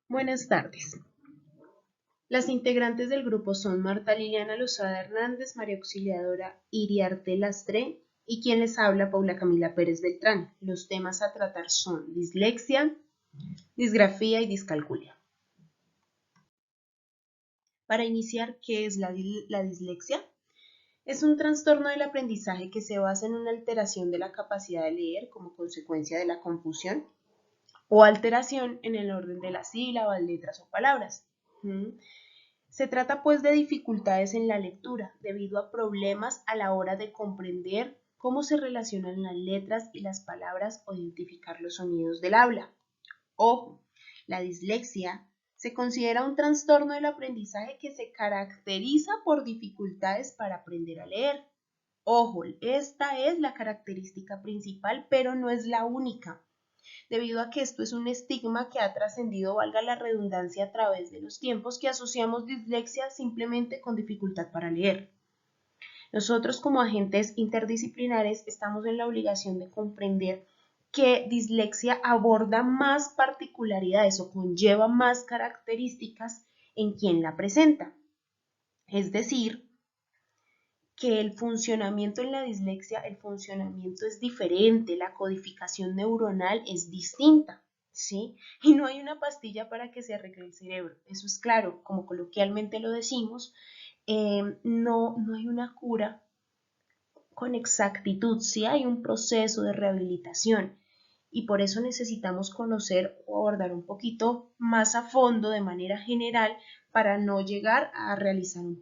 Buenas tardes. Las integrantes del grupo son Marta Liliana Lozada Hernández, María Auxiliadora Iriarte Lastre y quien les habla, Paula Camila Pérez Beltrán. Los temas a tratar son dislexia, disgrafía y discalculia. Para iniciar, ¿qué es la dislexia? Es un trastorno del aprendizaje que se basa en una alteración de la capacidad de leer como consecuencia de la confusión o alteración en el orden de las sílabas, letras o palabras. Se trata pues de dificultades en la lectura debido a problemas a la hora de comprender cómo se relacionan las letras y las palabras o identificar los sonidos del habla. Ojo, la dislexia se considera un trastorno del aprendizaje que se caracteriza por dificultades para aprender a leer. Ojo, esta es la característica principal, pero no es la única, debido a que esto es un estigma que ha trascendido, valga la redundancia, a través de los tiempos, que asociamos dislexia simplemente con dificultad para leer. Nosotros como agentes interdisciplinares estamos en la obligación de comprender que dislexia aborda más particularidades o conlleva más características en quien la presenta. Es decir, que el funcionamiento en la dislexia, el funcionamiento es diferente, la codificación neuronal es distinta, ¿sí? Y no hay una pastilla para que se arregle el cerebro, eso es claro, como coloquialmente lo decimos, no hay una cura con exactitud, sí hay un proceso de rehabilitación y por eso necesitamos conocer o abordar un poquito más a fondo de manera general para no llegar a realizar un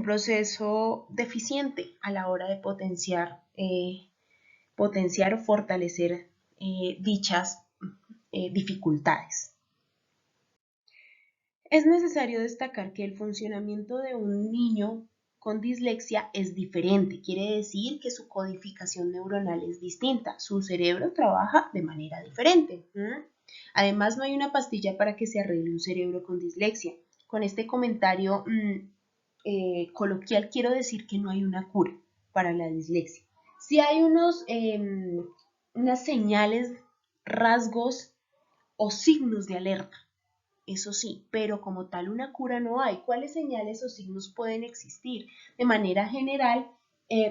proceso deficiente a la hora de potenciar o fortalecer dichas dificultades. Es necesario destacar que el funcionamiento de un niño con dislexia es diferente, quiere decir que su codificación neuronal es distinta, su cerebro trabaja de manera diferente. Además, no hay una pastilla para que se arregle un cerebro con dislexia. Con este comentario coloquial quiero decir que no hay una cura para la dislexia. Sí hay unas señales, rasgos o signos de alerta, eso sí, pero como tal una cura no hay. ¿Cuáles señales o signos pueden existir? De manera general,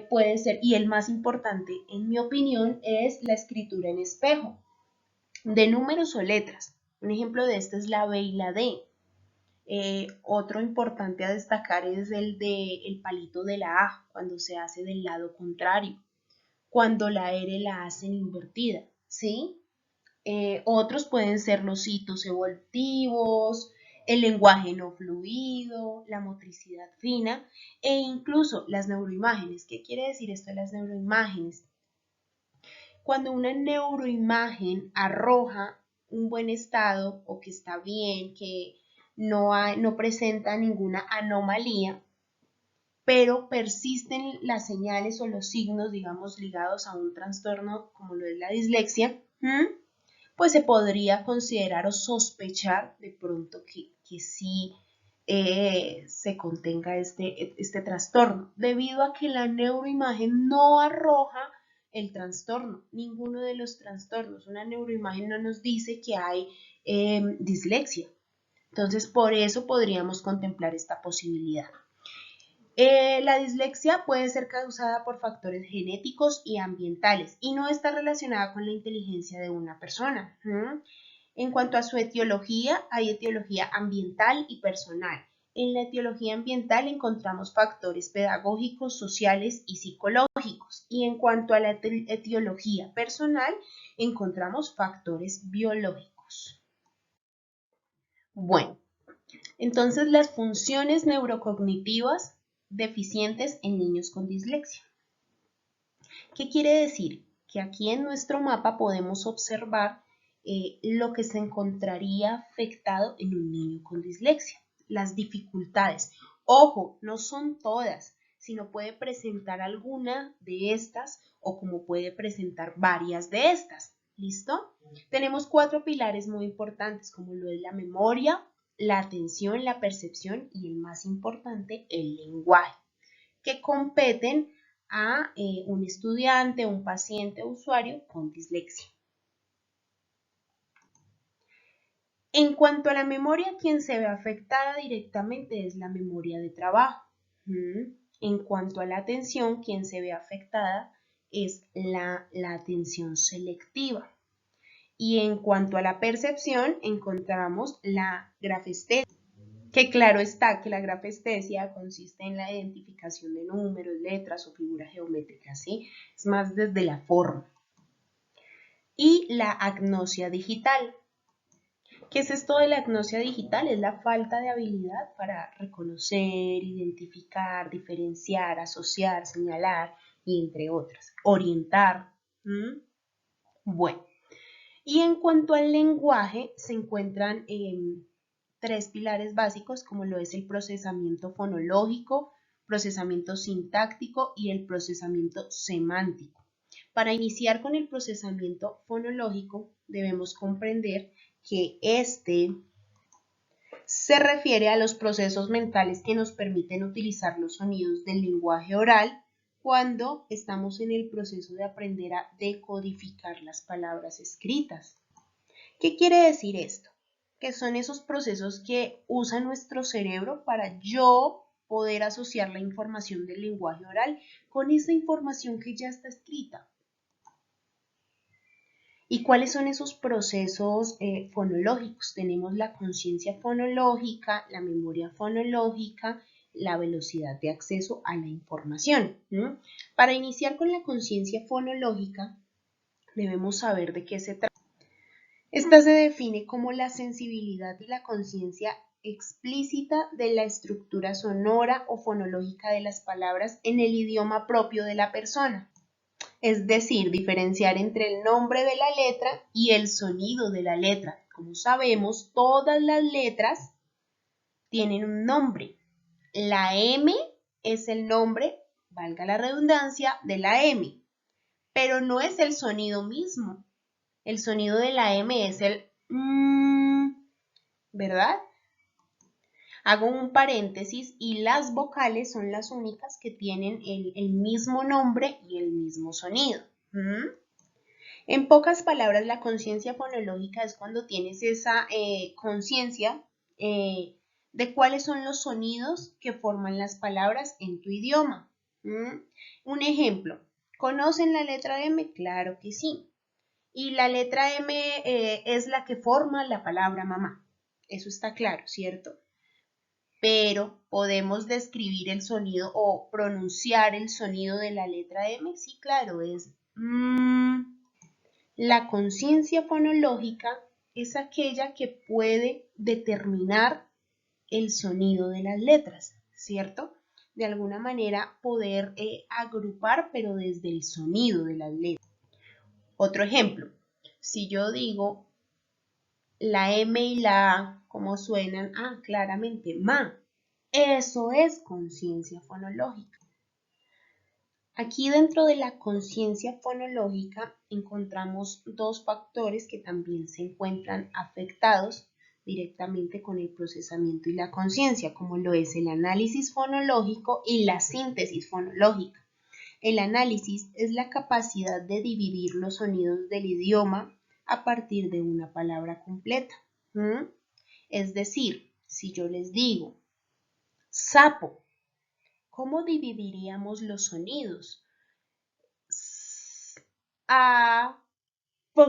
puede ser, y el más importante, en mi opinión, es la escritura en espejo, de números o letras. Un ejemplo de esto es la B y la D. Otro importante a destacar es el palito de la A, cuando se hace del lado contrario, cuando la R la hacen invertida, ¿sí? Otros pueden ser los hitos evolutivos, el lenguaje no fluido, la motricidad fina e incluso las neuroimágenes. ¿Qué quiere decir esto de las neuroimágenes? Cuando una neuroimagen arroja un buen estado o que está bien, que no presenta ninguna anomalía, pero persisten las señales o los signos, digamos, ligados a un trastorno como lo es la dislexia, pues se podría considerar o sospechar de pronto que sí se contenga este trastorno, debido a que la neuroimagen no arroja el trastorno, ninguno de los trastornos. Una neuroimagen no nos dice que hay dislexia. Entonces, por eso podríamos contemplar esta posibilidad. La dislexia puede ser causada por factores genéticos y ambientales y no está relacionada con la inteligencia de una persona. En cuanto a su etiología, hay etiología ambiental y personal. En la etiología ambiental encontramos factores pedagógicos, sociales y psicológicos. Y en cuanto a la etiología personal, encontramos factores biológicos. Bueno, entonces las funciones neurocognitivas deficientes en niños con dislexia. ¿Qué quiere decir? Que aquí en nuestro mapa podemos observar lo que se encontraría afectado en un niño con dislexia, las dificultades. Ojo, no son todas, sino puede presentar alguna de estas o como puede presentar varias de estas. ¿Listo? Tenemos 4 pilares muy importantes como lo es la memoria, la atención, la percepción y el más importante, el lenguaje, que competen a un estudiante, un paciente o usuario con dislexia. En cuanto a la memoria, quien se ve afectada directamente es la memoria de trabajo. En cuanto a la atención, quien se ve afectada es la atención selectiva. Y en cuanto a la percepción, encontramos la grafestesia, que claro está que la grafestesia consiste en la identificación de números, letras o figuras geométricas, ¿sí? Es más desde la forma. Y la agnosia digital. ¿Qué es esto de la agnosia digital? Es la falta de habilidad para reconocer, identificar, diferenciar, asociar, señalar y entre otras. Orientar. Bueno, y en cuanto al lenguaje, se encuentran tres pilares básicos, como lo es el procesamiento fonológico, procesamiento sintáctico y el procesamiento semántico. Para iniciar con el procesamiento fonológico, debemos comprender que este se refiere a los procesos mentales que nos permiten utilizar los sonidos del lenguaje oral cuando estamos en el proceso de aprender a decodificar las palabras escritas. ¿Qué quiere decir esto? Que son esos procesos que usa nuestro cerebro para yo poder asociar la información del lenguaje oral con esa información que ya está escrita. ¿Y cuáles son esos procesos fonológicos? Tenemos la conciencia fonológica, la memoria fonológica, la velocidad de acceso a la información. Para iniciar con la conciencia fonológica, debemos saber de qué se trata. Esta se define como la sensibilidad y la conciencia explícita de la estructura sonora o fonológica de las palabras en el idioma propio de la persona. Es decir, diferenciar entre el nombre de la letra y el sonido de la letra. Como sabemos, todas las letras tienen un nombre. La M es el nombre, valga la redundancia, de la M, pero no es el sonido mismo. El sonido de la M es el ¿verdad? Hago un paréntesis y las vocales son las únicas que tienen el mismo nombre y el mismo sonido. En pocas palabras, la conciencia fonológica es cuando tienes esa conciencia de cuáles son los sonidos que forman las palabras en tu idioma. Un ejemplo, ¿conocen la letra M? Claro que sí. Y la letra M es la que forma la palabra mamá. Eso está claro, ¿cierto? Pero podemos describir el sonido o pronunciar el sonido de la letra M. Sí, claro, es La conciencia fonológica es aquella que puede determinar el sonido de las letras, ¿cierto? De alguna manera poder agrupar, pero desde el sonido de las letras. Otro ejemplo, si yo digo la M y la A, ¿cómo suenan? Ah, claramente, ma. Eso es conciencia fonológica. Aquí dentro de la conciencia fonológica encontramos dos factores que también se encuentran afectados directamente con el procesamiento y la conciencia, como lo es el análisis fonológico y la síntesis fonológica. El análisis es la capacidad de dividir los sonidos del idioma a partir de una palabra completa. Es decir, si yo les digo sapo, ¿cómo dividiríamos los sonidos? A, P,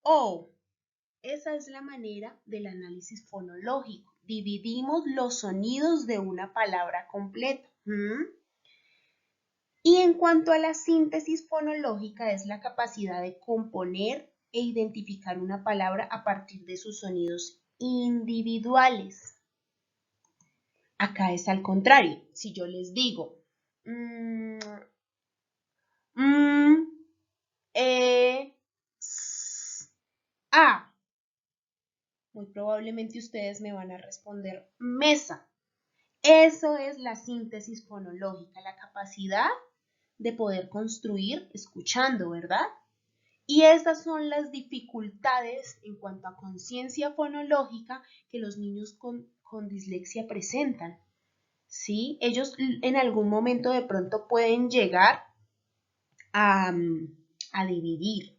O. Esa es la manera del análisis fonológico. Dividimos los sonidos de una palabra completa. Y en cuanto a la síntesis fonológica, es la capacidad de componer e identificar una palabra a partir de sus sonidos individuales. Acá es al contrario. Si yo les digo A, muy probablemente ustedes me van a responder mesa. Eso es la síntesis fonológica, la capacidad de poder construir escuchando, ¿verdad? Y esas son las dificultades en cuanto a conciencia fonológica que los niños con dislexia presentan. ¿Sí? Ellos en algún momento de pronto pueden llegar a dividir,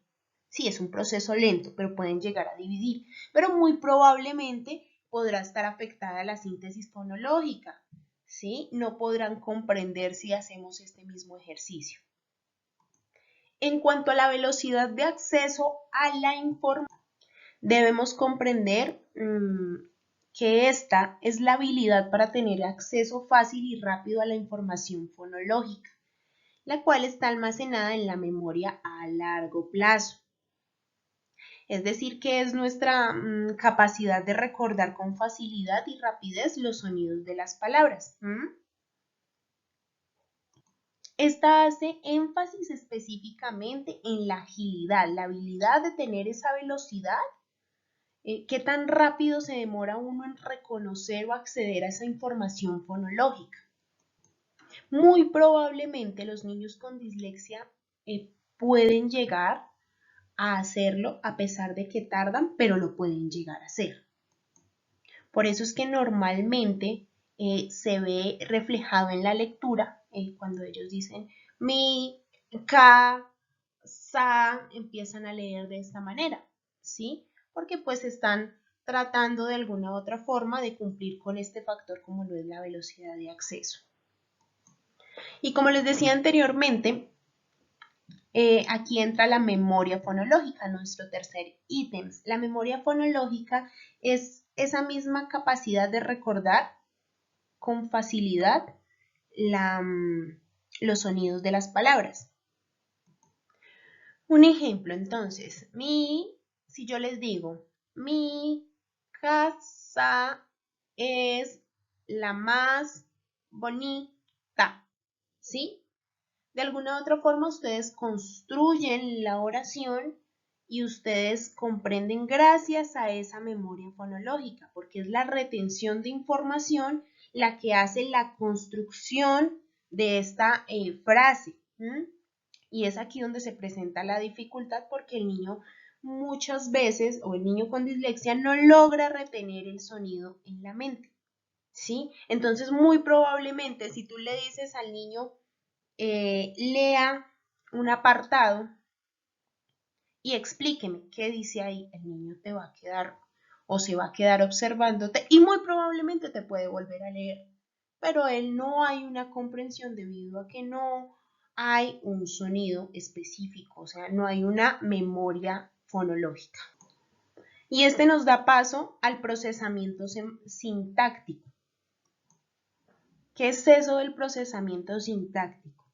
Sí, es un proceso lento, pero pueden llegar a dividir, pero muy probablemente podrá estar afectada la síntesis fonológica, ¿sí? No podrán comprender si hacemos este mismo ejercicio. En cuanto a la velocidad de acceso a la información, debemos comprender que esta es la habilidad para tener acceso fácil y rápido a la información fonológica, la cual está almacenada en la memoria a largo plazo. Es decir, que es nuestra capacidad de recordar con facilidad y rapidez los sonidos de las palabras. Esta hace énfasis específicamente en la agilidad, la habilidad de tener esa velocidad. ¿Qué tan rápido se demora uno en reconocer o acceder a esa información fonológica? Muy probablemente los niños con dislexia pueden llegar a hacerlo a pesar de que tardan, pero lo pueden llegar a hacer. Por eso es que normalmente se ve reflejado en la lectura cuando ellos dicen mi, ka, sa, empiezan a leer de esta manera, ¿sí? Porque pues están tratando de alguna u otra forma de cumplir con este factor como lo es la velocidad de acceso. Y como les decía anteriormente, aquí entra la memoria fonológica, nuestro tercer ítem. La memoria fonológica es esa misma capacidad de recordar con facilidad los sonidos de las palabras. Un ejemplo, entonces, si yo les digo, mi casa es la más bonita, ¿sí? De alguna u otra forma ustedes construyen la oración y ustedes comprenden gracias a esa memoria fonológica, porque es la retención de información la que hace la construcción de esta frase. Y es aquí donde se presenta la dificultad porque el niño muchas veces, o el niño con dislexia, no logra retener el sonido en la mente, ¿sí? Entonces, muy probablemente si tú le dices al niño, lea un apartado y explíqueme qué dice ahí, el niño te va a quedar o se va a quedar observándote y muy probablemente te puede volver a leer, pero él no hay una comprensión debido a que no hay un sonido específico, o sea, no hay una memoria fonológica. Y este nos da paso al procesamiento sintáctico. ¿Qué es eso del procesamiento sintáctico?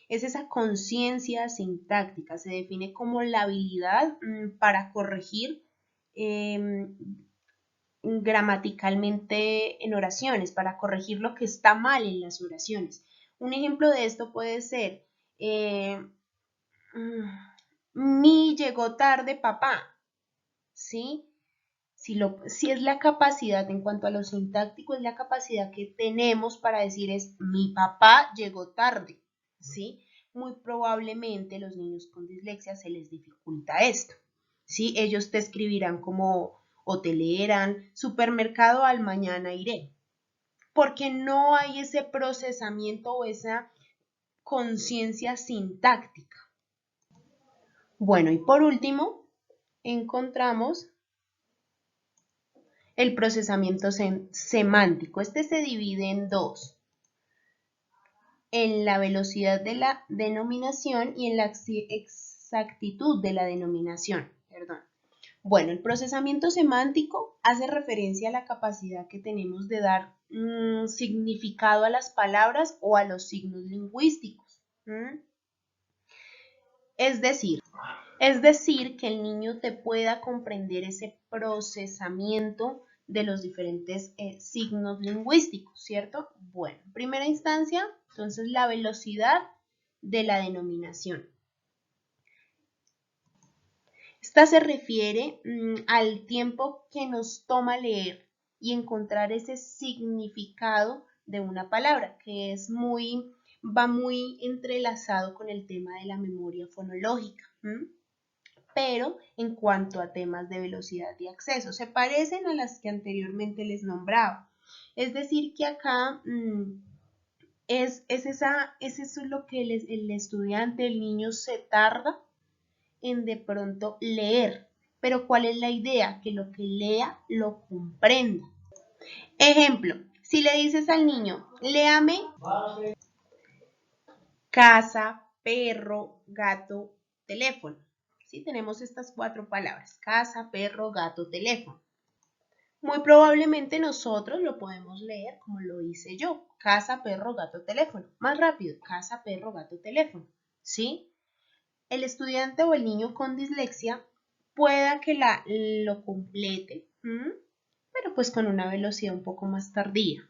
Es esa conciencia sintáctica, se define como la habilidad para corregir gramaticalmente en oraciones, para corregir lo que está mal en las oraciones. Un ejemplo de esto puede ser, mi llegó tarde papá, ¿sí? Si es la capacidad en cuanto a lo sintáctico, es la capacidad que tenemos para decir es mi papá llegó tarde, ¿sí? Muy probablemente los niños con dislexia se les dificulta esto, ¿sí? Ellos te escribirán como o te leerán supermercado al mañana iré, porque no hay ese procesamiento o esa conciencia sintáctica. Bueno, y por último, encontramos el procesamiento semántico. Este se divide en dos, en la velocidad de la denominación y en la exactitud de la denominación. Perdón. Bueno, el procesamiento semántico hace referencia a la capacidad que tenemos de dar significado a las palabras o a los signos lingüísticos. Es decir, que el niño te pueda comprender ese procesamiento de los diferentes signos lingüísticos, ¿cierto? Bueno, en primera instancia, entonces la velocidad de la denominación. Esta se refiere al tiempo que nos toma leer y encontrar ese significado de una palabra, que va muy entrelazado con el tema de la memoria fonológica. Pero en cuanto a temas de velocidad de acceso, se parecen a las que anteriormente les nombraba. Es decir, que acá es eso lo que el estudiante, el niño se tarda en de pronto leer. Pero ¿cuál es la idea? Que lo que lea lo comprenda. Ejemplo, si le dices al niño, léame casa, perro, gato, teléfono. ¿Sí? Tenemos estas 4 palabras, casa, perro, gato, teléfono. Muy probablemente nosotros lo podemos leer como lo hice yo, casa, perro, gato, teléfono. Más rápido, casa, perro, gato, teléfono. ¿Sí? El estudiante o el niño con dislexia pueda que lo complete, pero pues con una velocidad un poco más tardía.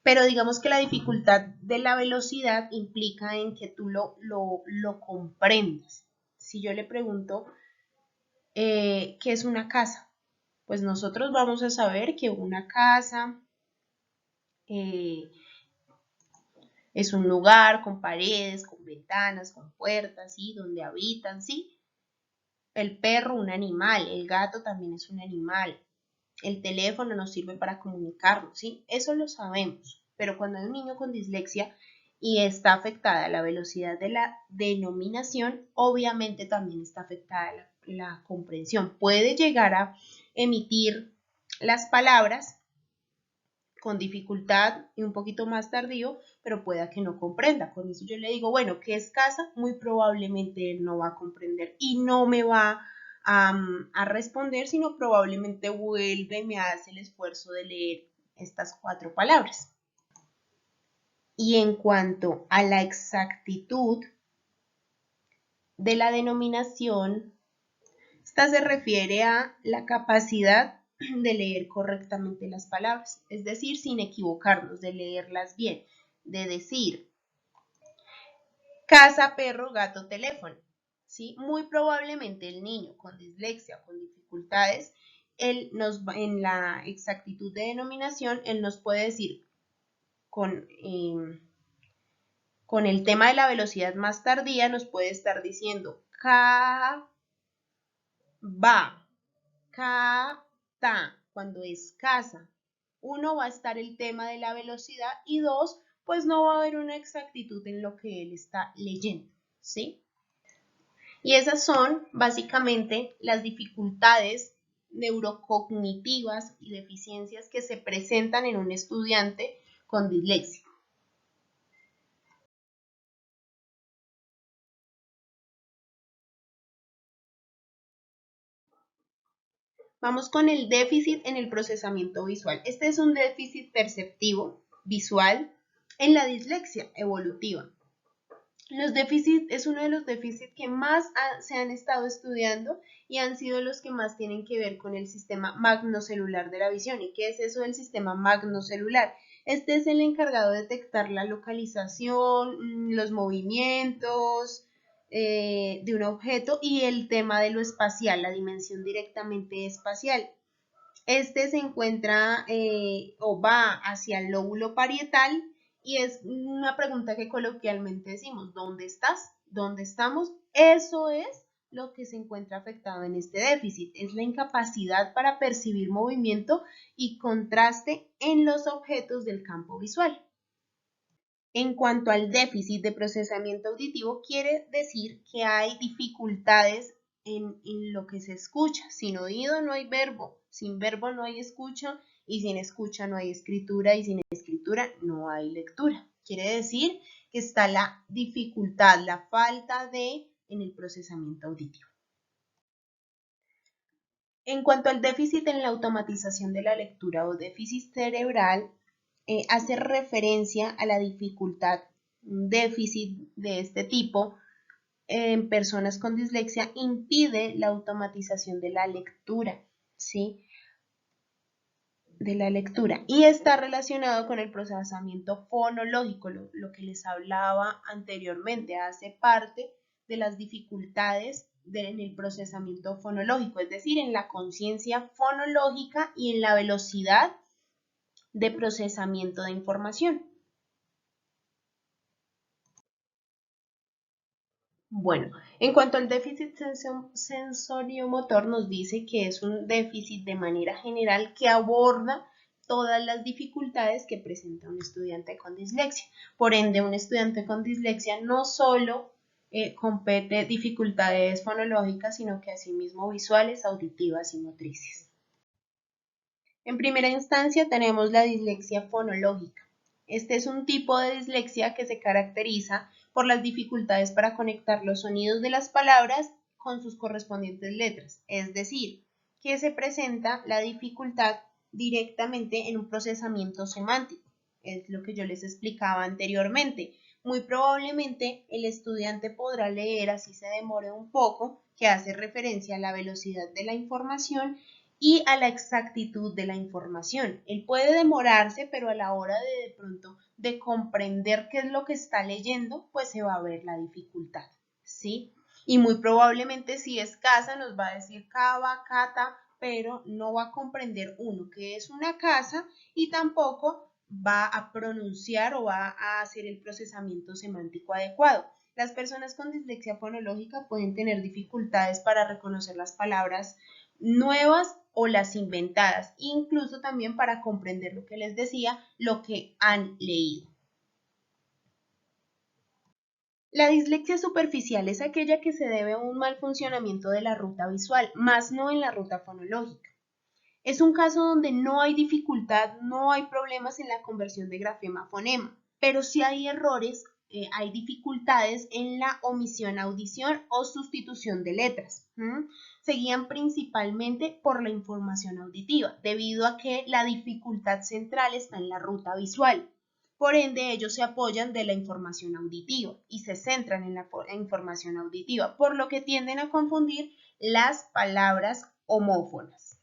Pero digamos que la dificultad de la velocidad implica en que tú lo comprendas. Si yo le pregunto, ¿qué es una casa? Pues nosotros vamos a saber que una casa es un lugar con paredes, con ventanas, con puertas, ¿sí? Donde habitan, ¿sí? El perro, un animal, el gato también es un animal. El teléfono nos sirve para comunicarnos, ¿sí? Eso lo sabemos. Pero cuando hay un niño con dislexia y está afectada la velocidad de la denominación, obviamente también está afectada la comprensión. Puede llegar a emitir las palabras con dificultad y un poquito más tardío, pero pueda que no comprenda. Con eso yo le digo, bueno, ¿qué es casa? Muy probablemente él no va a comprender y no me va a responder, sino probablemente vuelve y me hace el esfuerzo de leer estas 4 palabras. Y en cuanto a la exactitud de la denominación, esta se refiere a la capacidad de leer correctamente las palabras, es decir, sin equivocarnos, de leerlas bien, de decir casa, perro, gato, teléfono. ¿Sí? Muy probablemente el niño con dislexia, con dificultades, en la exactitud de denominación, él nos puede decir con el tema de la velocidad más tardía, nos puede estar diciendo ca, va, ta, cuando es casa. 1 va a estar el tema de la velocidad y 2, pues no va a haber una exactitud en lo que él está leyendo, ¿sí? Y esas son básicamente las dificultades neurocognitivas y deficiencias que se presentan en un estudiante con dislexia. Vamos con el déficit en el procesamiento visual. Este es un déficit perceptivo visual en la dislexia evolutiva. Los déficits es uno de los déficits que más se han estado estudiando y han sido los que más tienen que ver con el sistema magnocelular de la visión. ¿Y qué es eso del sistema magnocelular? Este es el encargado de detectar la localización, los movimientos de un objeto y el tema de lo espacial, la dimensión directamente espacial. Este se encuentra o va hacia el lóbulo parietal y es una pregunta que coloquialmente decimos, ¿dónde estás? ¿Dónde estamos? Eso es lo que se encuentra afectado en este déficit, es la incapacidad para percibir movimiento y contraste en los objetos del campo visual. En cuanto al déficit de procesamiento auditivo, quiere decir que hay dificultades en lo que se escucha. Sin oído no hay verbo, sin verbo no hay escucha y sin escucha no hay escritura y sin escritura no hay lectura. Quiere decir que está la dificultad, la falta de en el procesamiento auditivo. En cuanto al déficit en la automatización de la lectura o déficit cerebral, hace referencia a la dificultad, un déficit de este tipo en personas con dislexia impide la automatización de la lectura, ¿sí? De la lectura y está relacionado con el procesamiento fonológico, lo que les hablaba anteriormente, hace parte de las dificultades en el procesamiento fonológico, es decir, en la conciencia fonológica y en la velocidad de procesamiento de información. Bueno, en cuanto al déficit sensoriomotor, nos dice que es un déficit de manera general que aborda todas las dificultades que presenta un estudiante con dislexia. Por ende, un estudiante con dislexia no solo compete dificultades fonológicas, sino que asimismo visuales, auditivas y motrices. En primera instancia tenemos la dislexia fonológica. Este es un tipo de dislexia que se caracteriza por las dificultades para conectar los sonidos de las palabras con sus correspondientes letras, es decir, que se presenta la dificultad directamente en un procesamiento semántico. Es lo que yo les explicaba anteriormente. Muy probablemente el estudiante podrá leer, así se demore un poco, que hace referencia a la velocidad de la información y a la exactitud de la información. Él puede demorarse, pero a la hora de pronto de comprender qué es lo que está leyendo, pues se va a ver la dificultad, ¿sí? Y muy probablemente si es casa nos va a decir cava, cata, pero no va a comprender uno qué es una casa y tampoco va a pronunciar o va a hacer el procesamiento semántico adecuado. Las personas con dislexia fonológica pueden tener dificultades para reconocer las palabras nuevas o las inventadas, incluso también para comprender lo que les decía, lo que han leído. La dislexia superficial es aquella que se debe a un mal funcionamiento de la ruta visual, más no en la ruta fonológica. Es un caso donde no hay dificultad, no hay problemas en la conversión de grafema a fonema, pero sí hay errores, hay dificultades en la omisión, audición o sustitución de letras. Se guían principalmente por la información auditiva, debido a que la dificultad central está en la ruta visual. Por ende, ellos se apoyan de la información auditiva y se centran en la información auditiva, por lo que tienden a confundir las palabras homófonas.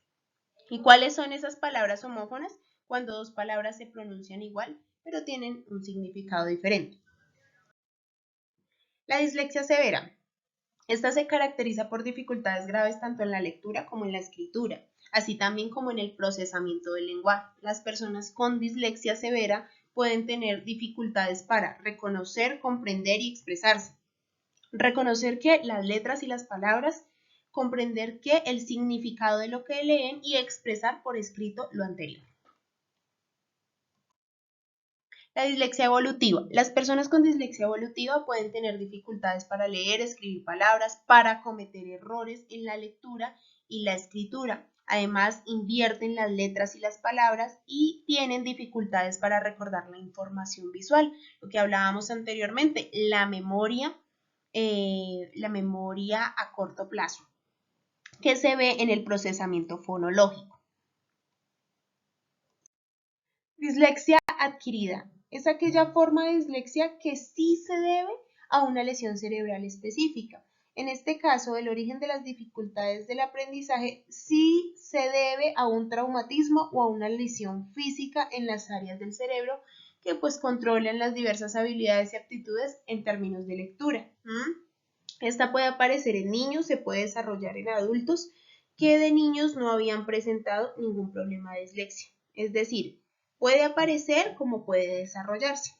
¿Y cuáles son esas palabras homófonas? Cuando dos palabras se pronuncian igual, pero tienen un significado diferente. La dislexia severa. Esta se caracteriza por dificultades graves tanto en la lectura como en la escritura, así también como en el procesamiento del lenguaje. Las personas con dislexia severa pueden tener dificultades para reconocer, comprender y expresarse. Reconocer que las letras y las palabras, comprender que el significado de lo que leen y expresar por escrito lo anterior. La dislexia evolutiva. Las personas con dislexia evolutiva pueden tener dificultades para leer, escribir palabras, para cometer errores en la lectura y la escritura. Además, invierten las letras y las palabras y tienen dificultades para recordar la información visual. Lo que hablábamos anteriormente, la memoria a corto plazo, que se ve en el procesamiento fonológico. Dislexia adquirida. Es aquella forma de dislexia que sí se debe a una lesión cerebral específica. En este caso, el origen de las dificultades del aprendizaje sí se debe a un traumatismo o a una lesión física en las áreas del cerebro que pues controlan las diversas habilidades y aptitudes en términos de lectura. Esta puede aparecer en niños, se puede desarrollar en adultos que de niños no habían presentado ningún problema de dislexia. Es decir, puede aparecer como puede desarrollarse.